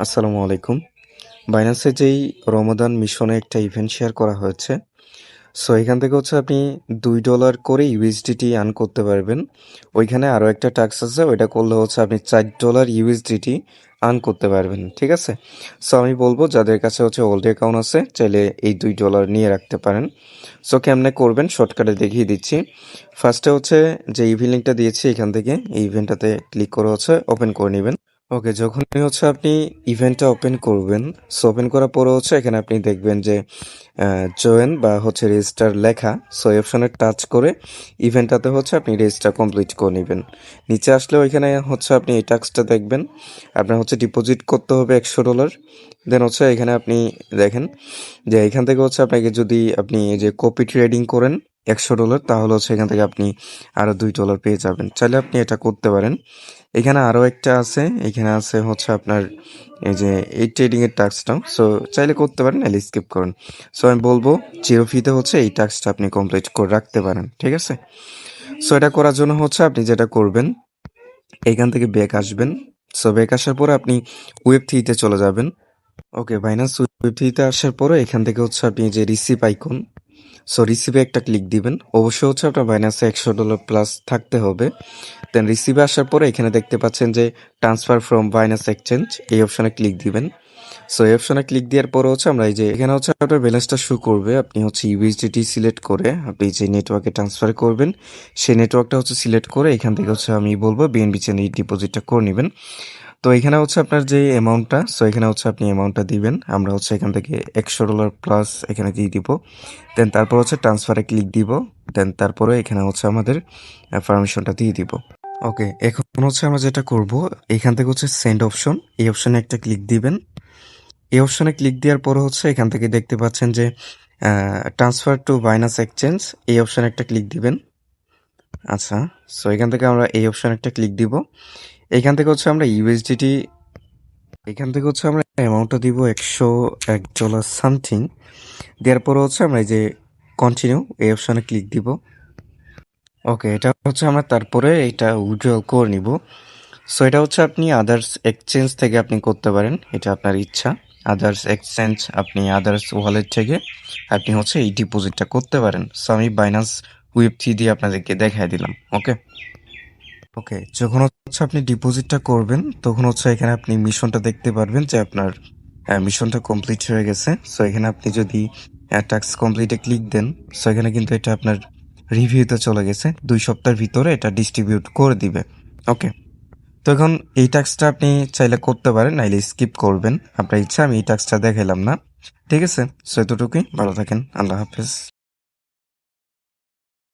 আসসালামু আলাইকুম। বাইন্যান্সে যেই রমাদান মিশনে একটা ইভেন্ট শেয়ার করা হয়েছে। সো এখান থেকে হচ্ছে আপনি $2 করে ইউএসডিটি আর্ন করতে পারবেন। ওইখানে আরও একটা টাস্ক আছে, ওইটা করলে হচ্ছে আপনি $4 ইউএসডিটি আর্ন করতে পারবেন। ঠিক আছে? সো আমি বলবো যাদের কাছে হচ্ছে ওল্ড অ্যাকাউন্ট আছে চাইলে এই $2 নিয়ে রাখতে পারেন। সো কেমনে করবেন শর্টকাটে দেখিয়ে দিচ্ছি। ফার্স্টে হচ্ছে যে ইভেন্ট লিঙ্কটা দিয়েছি এখান থেকে এই ইভেন্টটাতে ক্লিক করে হচ্ছে ওপেন করে নেবেন। ওকে, যখনই হচ্ছে আপনি ইভেন্টটা ওপেন করবেন, সো ওপেন করার পরে হচ্ছে এখানে আপনি দেখবেন যে জয়েন বা হচ্ছে রেজিস্টার লেখা। সো এই অপশনে টাচ করে ইভেন্টটাতে হচ্ছে আপনি রেজিস্টার কমপ্লিট করে নেবেন। নিচে আসলে ওইখানে হচ্ছে আপনি এই টাস্কটা দেখবেন। আপনার হচ্ছে ডিপোজিট করতে হবে $100। দেন হচ্ছে এখানে আপনি দেখেন যে এখান থেকে হচ্ছে আপনাকে যদি আপনি এই যে কপি ট্রেডিং করেন $100, তাহলে হচ্ছে এখান থেকে আপনি আরও $2 পেয়ে যাবেন। চাইলে আপনি এটা করতে পারেন। এখানে আরও একটা আছে, এখানে আছে হচ্ছে আপনার এই যে এই ট্রেডিংয়ের টাস্কটাও। সো চাইলে করতে পারেন, নাহলে স্কিপ করেন। সো আমি বলবো জিরো ফিতে হচ্ছে এই টাস্কটা আপনি কমপ্লিট করে রাখতে পারেন। ঠিক আছে? সো এটা করার জন্য হচ্ছে আপনি যেটা করবেন, এখান থেকে ব্যাক আসবেন। সো ব্যাক আসার পরে আপনি ওয়েব থ্রিতে চলে যাবেন। ওকে, বাইন্যান্স ওয়েব থ্রিতে আসার পরে এখান থেকে হচ্ছে আপনি যে রিসিভ আইকন, সো রিসিভে একটা ক্লিক দিবেন। অবশ্যই হচ্ছে আপনার বাইন্যান্সে $100 প্লাস থাকতে হবে। দেন রিসিভে আসার পরে এখানে দেখতে পাচ্ছেন যে ট্রান্সফার ফ্রম বাইন্যান্স এক্সচেঞ্জ, এই অপশনে ক্লিক দিবেন। সো এই অপশনে ক্লিক দেওয়ার পরে হচ্ছে আমরা এই যে এখানে হচ্ছে আপনার ব্যালেন্সটা শো করবে। আপনি হচ্ছে ইউএসডিটি সিলেক্ট করে আপনি যে নেটওয়ার্কে ট্রান্সফার করবেন সেই নেটওয়ার্কটা হচ্ছে সিলেক্ট করে এখান থেকে হচ্ছে আমি বলবো বিএনবি চেনে এই ডিপোজিটটা করে নেবেন। তো এখানে হচ্ছে আপনার যে অ্যামাউন্টটা, সো এখানে হচ্ছে আপনি অ্যামাউন্টটা দিবেন। আমরা হচ্ছে এখান থেকে $100 প্লাস এখানে দিয়ে দিব। দেন তারপর হচ্ছে ট্রান্সফারে ক্লিক দিব। দেন তারপরে এখানে হচ্ছে আমাদের পারমিশনটা দিয়ে দিব। ওকে, এখন হচ্ছে আমরা যেটা করব, এখান থেকে হচ্ছে সেন্ড অপশন, এই অপশনে একটা ক্লিক দিবেন। এই অপশনে ক্লিক দেওয়ার পরে হচ্ছে এখান থেকে দেখতে পাচ্ছেন যে ট্রান্সফার টু বাইন্যান্স এক্সচেঞ্জ, এই অপশনে একটা ক্লিক দিবেন। আচ্ছা, সো এখান থেকে আমরা এই অপশনে একটা ক্লিক দিব। এখান থেকে হচ্ছে আমরা ইউএসডিটি, এখান থেকে হচ্ছে আমরা অ্যামাউন্টটা দিব $101 সামথিং। দেওয়ার পরে হচ্ছে আমরা এই যে কন্টিনিউ এই অপশনে ক্লিক দিব। ওকে, এটা হচ্ছে আমরা তারপরে এটা উইথড্র করে নিব। সো এটা হচ্ছে আপনি আদার্স এক্সচেঞ্জ থেকে আপনি করতে পারেন, এটা আপনার ইচ্ছা। আদার্স এক্সচেঞ্জ আপনি আদার্স ওয়ালেট থেকে আপনি হচ্ছে এই ডিপোজিটটা করতে পারেন। সো আমি বাইন্যান্স ওয়েব থ্রি দিয়ে আপনাদেরকে দেখাই দিলাম। ওকে ওকে, যখন হচ্ছে আপনি ডিপোজিটটা করবেন তখন হচ্ছে এখানে আপনি মিশনটা দেখতে পারবেন যে আপনার মিশনটা কমপ্লিট হয়ে গেছে। সো এখানে আপনি যদি টাস্ক কমপ্লিটে ক্লিক দেন, সো এখানে কিন্তু এটা আপনার রিভিউতে চলে গেছে। 2 সপ্তাহের ভিতরে এটা ডিস্ট্রিবিউট করে দিবে। ওকে, তো এখন এই টাস্কটা আপনি চাইলে করতে পারেন, নাইলে স্কিপ করবেন, আপনার ইচ্ছা। আমি এই টাস্কটা দেখাইলাম না। ঠিক আছে? সো এতটুকুই, ভালো থাকেন, আল্লাহ হাফেজ।